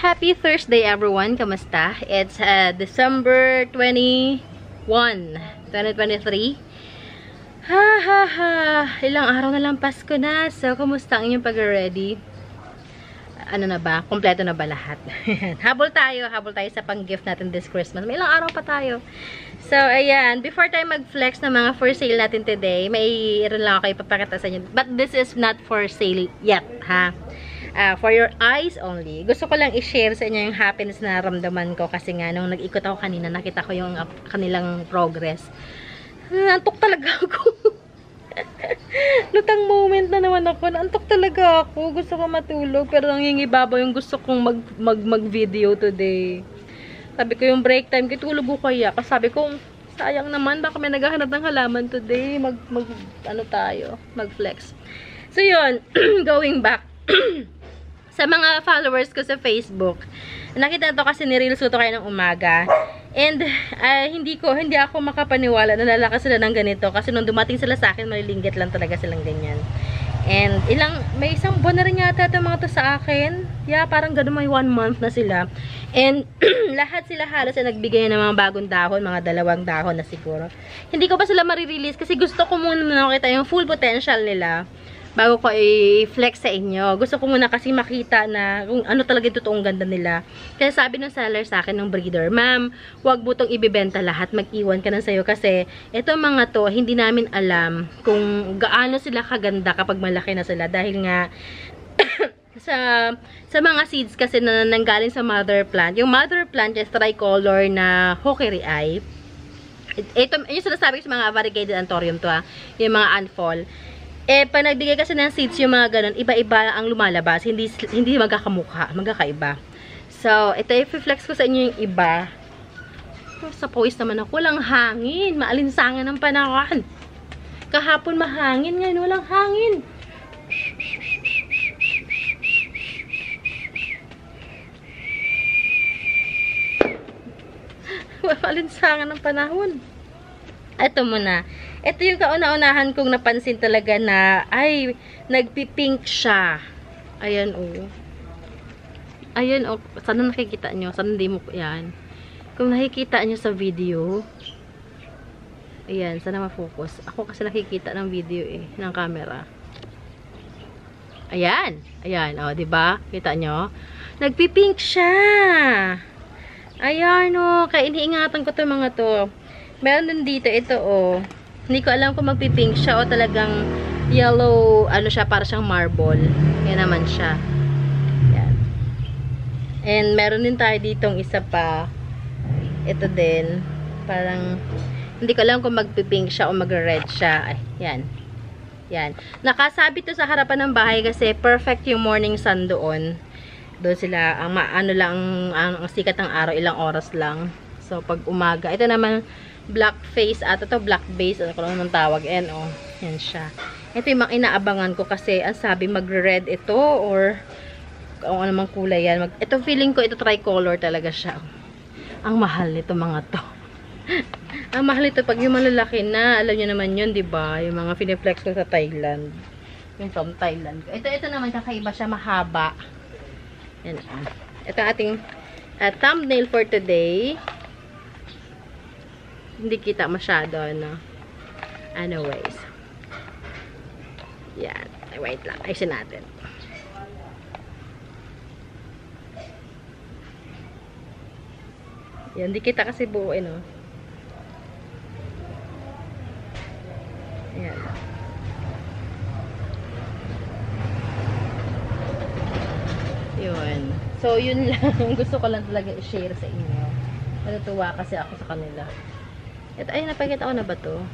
Happy Thursday everyone! Kamusta? It's December 21, 2023. Ilang araw na lang Pasko na. So, kamusta ang inyong pag-ready? Ano na ba? Kompleto na ba lahat? habol tayo sa pang-gift natin this Christmas. May ilang araw pa tayo. So, ayan. Before tayo mag-flex ng mga for sale natin today, may lang ako ipapakita sa inyo. But this is not for sale yet, ha? For your eyes only. Gusto ko lang i-share sa inyo yung happiness na naramdaman ko kasi nga nung nag-ikot ako kanina, nakita ko yung kanilang progress. Antok talaga ako. Lutang moment na naman ako. Antok talaga ako. Gusto ko matulog pero nangingibabaw yung gusto kong mag-video today. Sabi ko yung break time, kitulog ko kaya. Kasi sabi ko, sayang naman, baka may naghahanap ng halaman today. Mag-flex. So yun, going back. Sa mga followers ko sa Facebook, nakita to kasi ni-reels ko to kayo ng umaga. And hindi ako makapaniwala na lalakas sila ng ganito kasi nung dumating sila sa akin, malilinggit lang talaga silang ganyan. And may isang buwan na rin yata itong mga to sa akin. Yeah, parang gano'n, may 1 month na sila. And lahat sila halos ay nagbigay ng mga bagong dahon, mga 2 dahon na siguro. Hindi ko pa sila marirelease kasi gusto ko muna makita yung full potential nila bago ko i-flex sa inyo. Gusto ko muna kasi makita na kung ano talaga yung totoong ganda nila. Kaya sabi ng seller sa akin, ng breeder, ma'am, huwag mo itong ibibenta lahat, mag-iwan ka na sa'yo kasi itong mga to, hindi namin alam kung gaano sila kaganda kapag malaki na sila. Dahil nga, sa mga seeds kasi na nanggaling sa mother plant, yung mother plant is tricolor na hawkery eye. Ito, yung sinasabi ko sa mga variegated anthurium to, yung mga anfol. Pag nagbigay kasi ng seeds yung mga ganun, iba-iba ang lumalabas. Hindi magkakamukha, magkakaiba. So, ito i-flex ko sa inyo yung iba. Sa pawis naman ako, walang hangin. Maalinsangan ng panahon. Kahapon mahangin, ngayon walang hangin. Maalinsangan ng panahon. Ito muna. Ito yung kauna-unahan kong napansin talaga na, ay, nagpipink siya. Ayan, oh. Ayan, oh. Sana nakikita nyo. Sana hindi mo, yan. Kung nakikita nyo sa video, ayan, sana ma-focus. Ako kasi nakikita ng video ng camera. Ayan. Ayan, oh, diba? Kita nyo? Nagpipink siya. Ayan, oh. Kaya iniingatan ko itong mga to. Meron din dito, ito, oh. Hindi ko alam kung magpipink siya o talagang yellow, ano siya, para siyang marble. Yan naman siya. Yan. And meron din tayo ditong isa pa. Ito din. Parang, hindi ko alam kung magpipink siya o mag-red siya. Ay, yan. Yan. Nakasabit to sa harapan ng bahay kasi perfect yung morning sun doon. Doon sila, ang sikat ng araw, ilang oras lang. So, pag umaga, ito naman, black face at ito black base, ano ko lang nang tawag, and oh, yan siya. Ito yung mga inaabangan ko kasi ang sabi mag-red ito or kung ano mang kulay yan. Ito feeling ko ito tricolor talaga siya. Ang mahal nito mga to. Ang mahal nito pag yung malalaki na, alam niyo naman yun, 'di ba? Yung mga finiflex ko sa Thailand. Yung from Thailand. Ito naman kakaiba siya, mahaba. Yan. Ito ating thumbnail for today. Hindi kita masyado, no? Anyways. Yan. Wait lang. Ayusin natin. Yan. Hindi kita kasi buo, no? Yan. Yun. So, yun lang. Gusto ko lang talaga i-share sa inyo. Natutuwa kasi ako sa kanila. Ito, ay, napakita ko na ba to?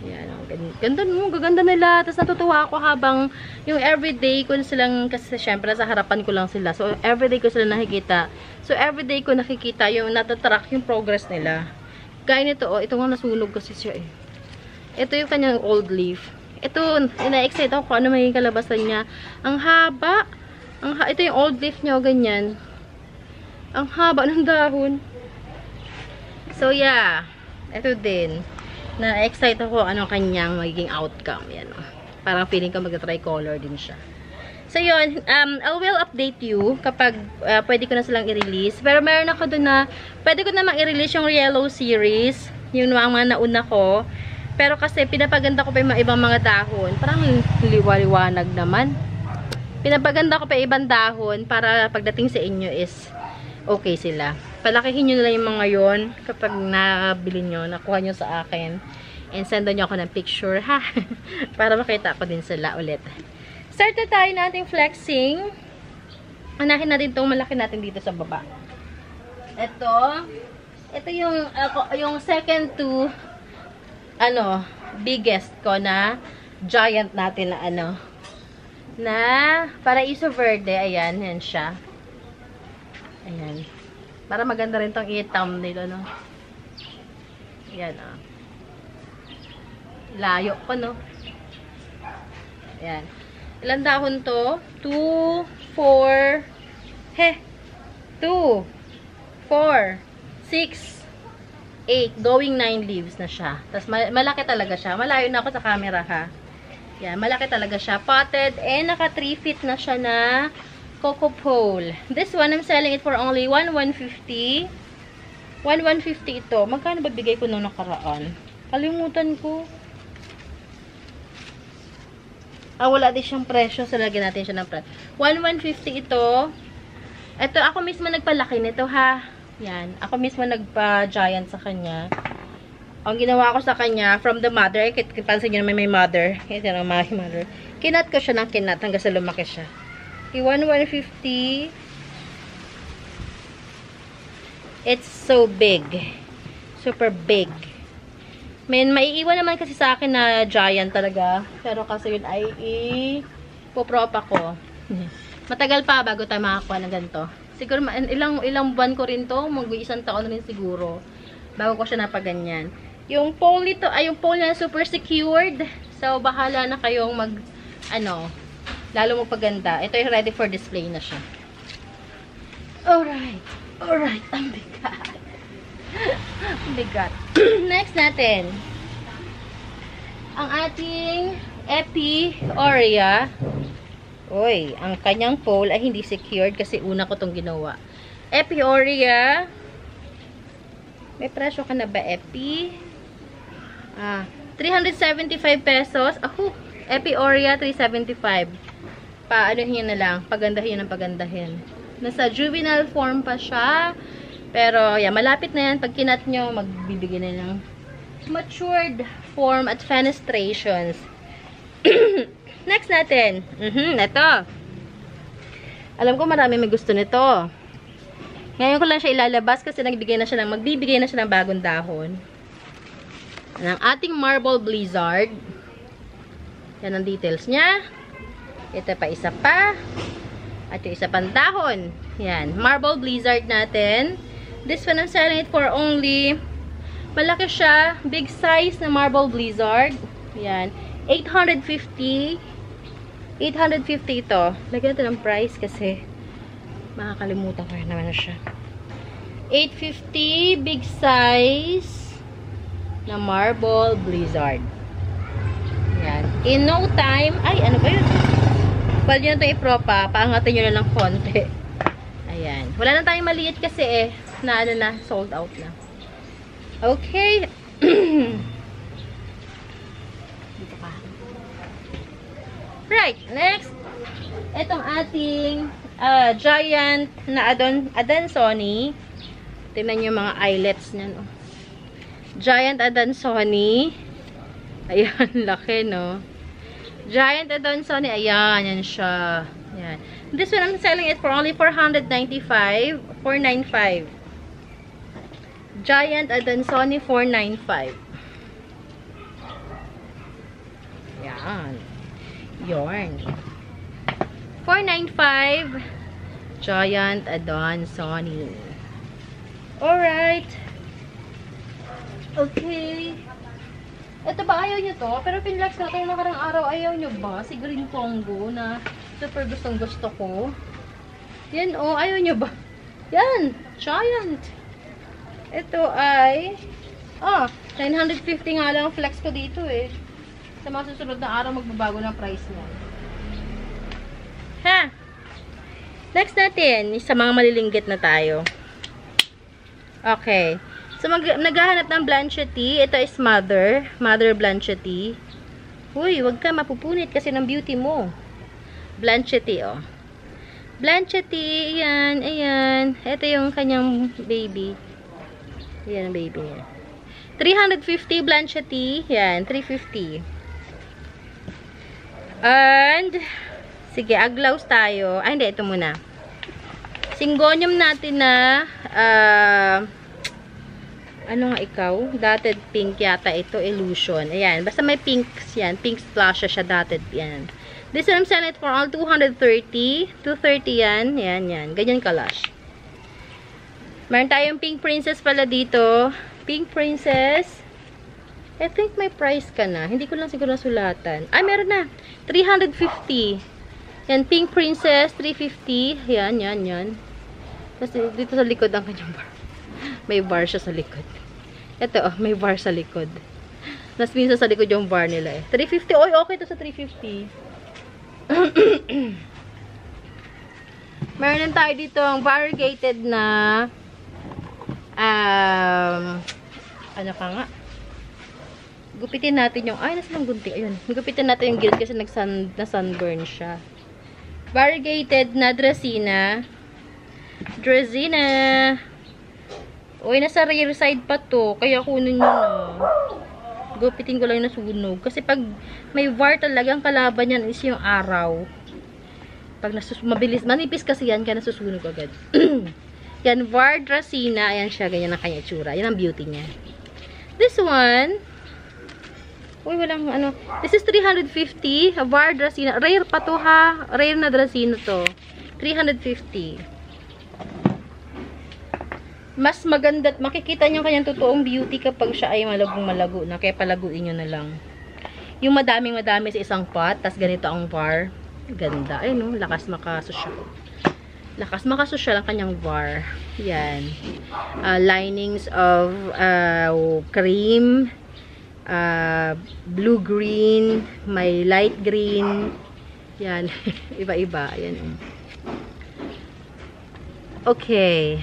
Yan, ganda mo, gaganda nila. Tapos natutuwa ako habang yung everyday ko silang, kasi syempre sa harapan ko lang sila. So, everyday ko sila nakikita. So, everyday ko nakikita yung natatrack yung progress nila. Gaya nito, oh, ito nga nasunog kasi siya eh. Ito yung kanyang old leaf. Ito, ina-excite ako kung ano magiging kalabasan niya. Ang haba. Ito yung old leaf niya, ganyan. Ang haba ng dahon. So, yeah. Ito din. Na-excite ako anong kanyang magiging outcome. Yan. Parang feeling ko mag-tricolor din siya. So, yun. I will update you kapag pwede ko na silang i-release. Pero meron ako dun na, pwede ko namang i-release yung Yellow series. Yung mga nauna ko. Pero kasi, pinapaganda ko pa yung ibang mga dahon. Parang liwaliwanag naman. Pinapaganda ko pa yung ibang dahon para pagdating sa inyo is okay sila. Palakihin nyo nila yung mga yon kapag nabili nyo, nakuha nyo sa akin. And send nyo ako ng picture, ha? Para makita ko din sila ulit. Start na tayo nating flexing. Anahin natin itong malaki natin dito sa baba. Ito yung second to biggest ko na giant natin na na Paraiso Verde. Ayan, yan siya. Ayan. Para maganda rin tong i-thumbnail, no? Ayan, layo ko, no? Ayan. Ilan dahon to? 2, 4, 2, 4, 6, 8. Going 9 leaves na siya. Tapos, malaki talaga siya. Malayo na ako sa camera, ha? Yan, malaki talaga siya. Potted, and naka 3 feet na siya na coco pole. This one, I'm selling it for only 1,150. 1,150 ito. Magkano ba bigay ko nung nakaraan? Kalimutan ko. Wala din siyang presyo. So, lagyan natin siya ng presyo. 1,150 ito. Ito, ako mismo nagpalaki nito, ha. Yan. Ako mismo nagpa-giant sa kanya. Ang ginawa ko sa kanya, from the mother, pansin nyo naman may mother. Ito na, my mother. Kinat ko siya ng kinat hanggang sa lumaki siya. 1,150. It's so big. Super big. Maiiwan naman kasi sa akin na giant talaga. Pero kasi yun ay ipoprop ako. Matagal pa bago tayo makakuha ng ganito. Siguro ilang buwan ko rin to. Mag-1 taon na rin siguro. Bago ko siya napaganyan. Yung pole nito, yung pole niya super secured. So, bahala na kayong lalo magpaganda. Ito yung ready for display na siya. Alright. Alright. Ang bigat. Bigat. Next natin. Ang ating Epi Aurea. Uy, ang kanyang pole ay hindi secured kasi una ko tong ginawa. Epi Aurea. May presyo ka na ba, Epi? 375 pesos. Epi Aurea, 375. Paanohin na lang. Pagandahin ng pagandahin. Nasa juvenile form pa siya. Pero, yeah, malapit na yan. Pag kinat nyo, magbibigay na ng matured form at fenestrations. Next natin. Ito. Alam ko marami may gusto nito. Ngayon ko lang siya ilalabas kasi magbibigay na siya ng bagong dahon. Ang ating Marble Blizzard. Yan ang details niya. Ito pa isa pa. At yung isa pang dahon. Yan. Marble Blizzard natin. This one, I'm selling it for only, malaki siya, big size na Marble Blizzard. Yan. 850. 850 ito. Lagyan natin ng price kasi makakalimutan ko naman na siya. 850, big size na Marble Blizzard. Yan. In no time, ay, ano ba yun? Pwede nyo na ito ipropa. Paangatin nyo na lang konti. Ayan. Wala na tayong maliit kasi na sold out na. Okay. Dito pa. Right, next. Itong ating giant na Adansonii. Tingnan nyo mga eyelets niya, no? Giant Adansonii. Ayan, laki, no? Giant Adansonii. Ayan, yan siya. Ayan. This one, I'm selling it for only 495. 495. Giant Adansonii 495. Yan. Yarn. 495. Giant Adansonii. Alright. Okay. Ito ba ayaw nyo to? Pero pinlax na ito yung nakarang araw. Ayaw nyo ba? Si Green Congo na super gustong gusto ko. Yan ayaw nyo ba? Yan. Giant. Ito ay 950 nga lang flex ko dito eh. Sa mga susunod na araw magbabago ng price niya. Ha? Next natin, sa mga malilinggit na tayo. Okay. So, naghahanap ng Blanchetti. Ito is Mother. Mother Blanchetti. Uy, wag ka mapupunit kasi ng beauty mo. Blanchetti, oh. Blanchetti, ayan, ayan. Ito yung kanyang baby. Ayan ang baby niya. 350 Blanchetti. Yan, 350. And, sige, aglaws tayo. Ay, hindi, ito muna. Syngonium natin na, ano nga ikaw? Dotted pink yata ito, Illusion. Ayan, basta may pinks yan. Pink splash siya, dotted yan. This one I'm selling it for all 230. 230 yan. Yan, yan. Ganyan kalash. Meron tayong Pink Princess pala dito. Pink Princess. I think may price ka na. Hindi ko lang siguro nasulatan. Ay, meron na. 350. Yan, Pink Princess. 350. Yan, yan, yan. Kasi dito sa likod ang kanyang bar. May bar siya sa likod. Ito, oh, may bar sa likod. Nas minsan sa likod yung bar nila eh. 350. Oy, okay to sa 350. Meron tayo dito ang variegated na ano ka nga? Gupitin natin yung, ay, nasa lang gunting. Ayun. Gupitin natin yung gilid kasi na-sunburn siya. Variegated na Dracaena. Dracaena. Uy, nasa rear side pa to. Kaya kunin nyo na. Gupitin ko lang yung nasunog. Kasi pag may VAR talaga, ang kalaban yan is yung araw. Pag mabilis, manipis kasi yan, kaya nasusunog agad. Yan, VAR Dracaena. Ayan siya, ganyan ang kanya itsura. Yan ang beauty niya. This one, uy, walang ano. This is 350. VAR Dracaena. Rare pa to ha. Rare na Dracaena to. 350. Mas maganda at makikita nyo kanyang totoong beauty kapag siya ay malagong-malago na. Kaya palaguin nyo na lang. Yung madaming-madami sa isang pot, tas ganito ang VAR. Ganda. Ay no, lakas makasosyal. Lakas makasosyal ang kanyang VAR. Yan. Linings of cream, blue-green, may light green. Yan. Iba-iba. Yan. Okay.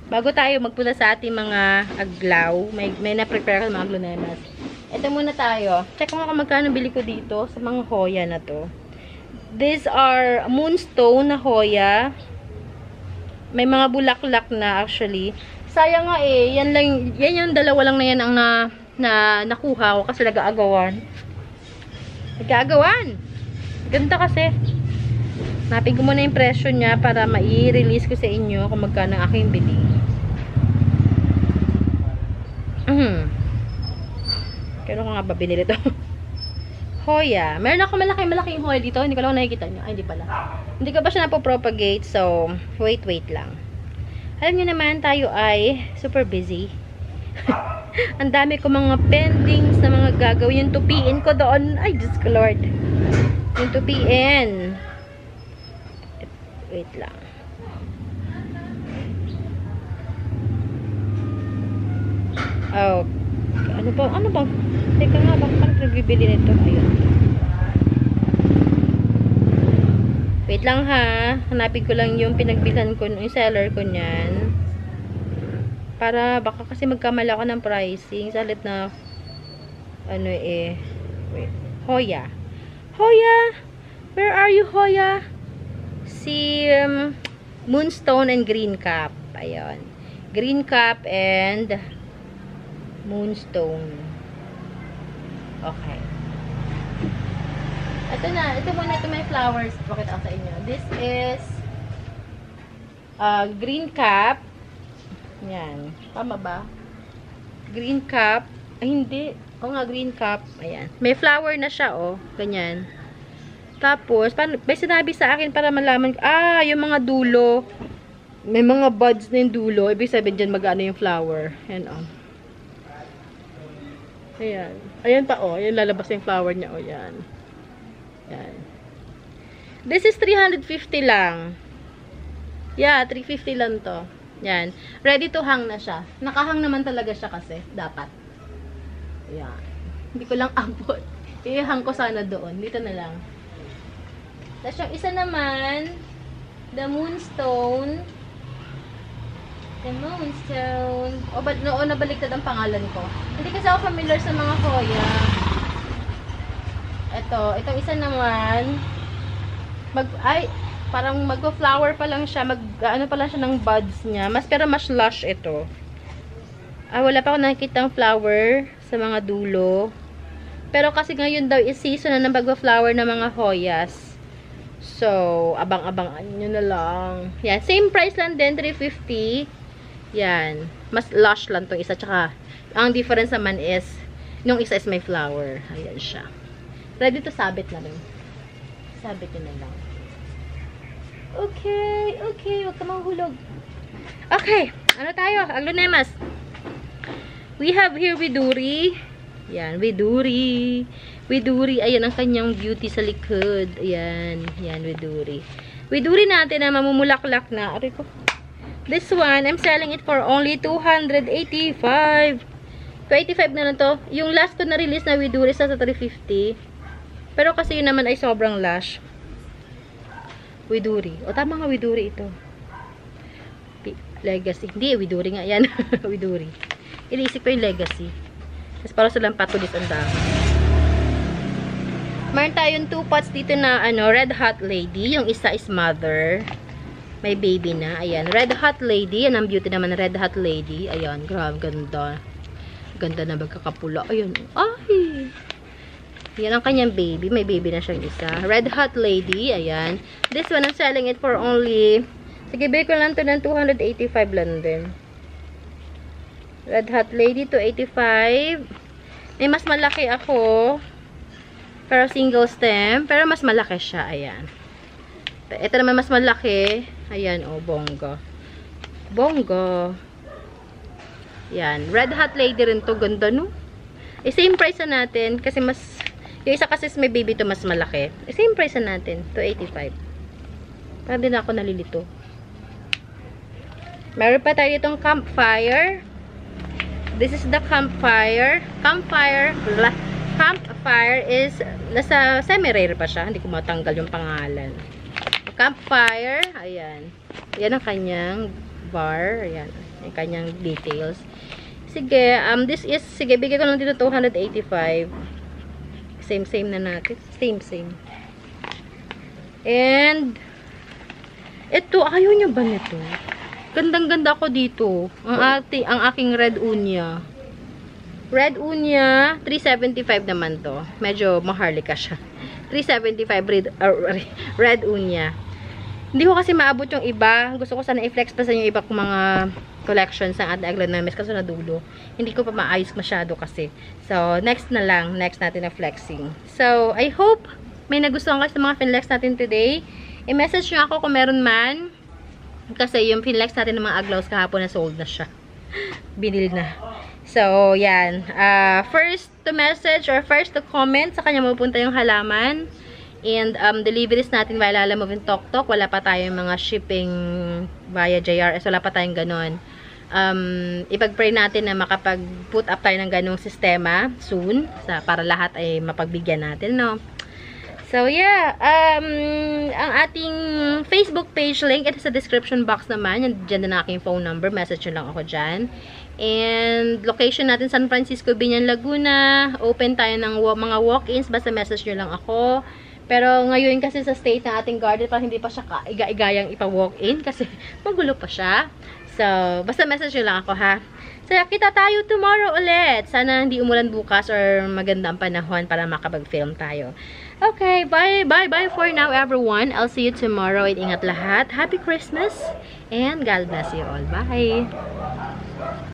Bago tayo magpunta sa ating mga aglaw, may na-prepare ka mga glunemas. Ito muna tayo. Check mo kung magkano bili ko dito sa mga Hoya na to. These are moonstone na Hoya. May mga bulaklak na actually. Sayang nga eh. Yan yung dalawa lang na yan ang nakuha ko kasi nag-aagawan. Nag-aagawan! Ganda kasi. Napin ko muna yung presyo niya para mai-release ko sa inyo kung magkano ang aking bili. Kailan ko nga ba binili ito? Hoya. Meron ako malaking Hoya dito. Hindi ko lang nakikita nyo. Ay, hindi pala. Hindi ko pa siya napopropagate. So, wait lang. Alam nyo naman, tayo ay super busy. Ang dami ko mga pending sa mga gagawin. Yung tupiin ko doon. Ay, Diyos ko Lord. Yung tupiin. Wait lang. Oh. Ano bang? Teka nga, bakit nagbibili nito? Ayun. Wait lang ha. Hanapin ko lang yung pinagbilhan ko, yung seller ko niyan. Para baka kasi magkamali ako ng pricing. Salit na ano eh. Wait. Hoya. Hoya! Where are you, Hoya? Si Moonstone and Green Cap. Ayun. Green Cap and Moonstone. Okay. Ito na. Ito muna. Ito may flowers. Pakita ko sa inyo. This is Green Cap. Yan. Tama ba? Green Cap. Ay, hindi. O nga, Green Cap. Ayan. May flower na siya, oh. Ganyan. Tapos, may sinabi sa akin para malaman, yung mga dulo, may mga buds na yung dulo, ibig sabihin dyan mag-ano yung flower. Ayan, oh. Ayan. Ayan pa, oh. Ayan, lalabas yung flower niya, oh. Yan. Yan. This is 350 lang. Yeah, 350 lang to. Yan. Ready to hang na siya. Nakahang naman talaga siya kasi. Dapat. Ayan. Hindi ko lang abot. I-hang ko sana doon. Dito na lang. Tapos yung isa naman, the Moonstone. The Moonstone. O, ba't noon nabaliktad ang pangalan ko? Hindi kasi ako familiar sa mga Hoya. Itong isa naman, parang magpo-flower pa lang siya, ano pa lang siya ng buds niya. Pero mas lush ito. Wala pa ako nakikita ang flower sa mga dulo. Pero kasi ngayon daw is season na ng magpo-flower ng mga Hoyas. So, abang-abangan nyo na lang. Yan, same price lang din, 350. Yan. Mas lush lang to isa. Tsaka, ang difference naman is, yung isa is may flower. Ayan siya. Ready to sabit na rin. Sabit yun na lang. Okay. Huwag ka mahulog. Okay. Ano tayo? Aglonemas. We have here Widuri. Yan. Widuri. Ayan ang kanyang beauty sa likod. Ayan. Widuri. Widuri natin na mamumulaklak na. Aray ko. This one, I'm selling it for only 285. 285 na lang to. Yung last ko na release na Widuri sa 350. Pero kasi yun naman ay sobrang lush. Widuri. O tama nga Widuri ito. Legacy. Hindi, Widuri nga yan. Widuri. Iniisip ko yung Legacy. Tapos para silang patulis ang dami. Meron tayong 2 pots dito na Red Hot Lady. Yung isa is Mother. May baby na. Ayan. Red Hot Lady. Yan ang beauty naman. Red Hot Lady. Ayan. Grabe. Ganda. Ganda na magkakapula. Ayan. Ay. Yan ang kanyang baby. May baby na siyang isa. Red Hot Lady. Ayan. This one, I'm selling it for only... Sige, bigay ko lang ito ng 285 lang din. Red Hot Lady, 285. May mas malaki ako. Pero single stem. Pero mas malaki siya. Ayan. Ito naman mas malaki. Ayan, oh, bongga. Bongga. Yan. Red Hot Lady rin to. Ganda, no? Same price na natin. Kasi mas... Yung isa kasi may baby to mas malaki. Same price na natin. 285. Parang din ako nalilito. Meron pa tayo itong Campfire. This is the Campfire. Campfire is nasa semi-rare pa siya. Hindi ko matanggal yung pangalan. Campfire. Ayan. Ayan ang kanyang bar. Ayan. Yung kanyang details. Sige. Sige, bigay ko lang dito 285. Same na natin. Same. And, ito, ayaw niya ba nito? Gandang-ganda ko dito. Ang aking Red Unya. Red Unya, 375 naman to. Medyo maharlika siya. 375 Red Unya. Hindi ko kasi maabot yung iba. Gusto ko sana i-flex pa sa yung iba kong mga collections ng ating Aglonemas kasi nadulo. Hindi ko pa maayos masyado kasi. So, next na lang. Next natin na flexing. So, I hope may nagustuhan kayo sa mga finlex natin today. I-message nyo ako kung meron man. Kasi yung finlex natin ng mga aglaws kahapon na sold na siya. Binili na. So, yan. First to message or first to comment, sa kanya mapupunta yung halaman. And deliveries natin via Lala Move and Tok. Wala pa tayong mga shipping via JRS. Wala pa tayong ganon. Ipag-pray natin na makapag-put up tayo ng ganong sistema soon. Para lahat ay mapagbigyan natin, no? So, yeah. Ang ating Facebook page link, ito sa description box naman. Diyan na aking phone number. Message nyo lang ako dyan. And location natin, San Francisco, Binyan, Laguna. Open tayo ng mga walk-ins. Basta message nyo lang ako. Pero ngayon kasi sa state ng ating garden, parang hindi pa siya iga-igayang ipa-walk-in kasi magulo pa siya. So, basta message nyo lang ako, ha? So, kita tayo tomorrow ulit. Sana hindi umulan bukas or maganda ang panahon para makapag-film tayo. Okay, bye for now, everyone. I'll see you tomorrow. Ingat lahat. Happy Christmas and God bless you all. Bye!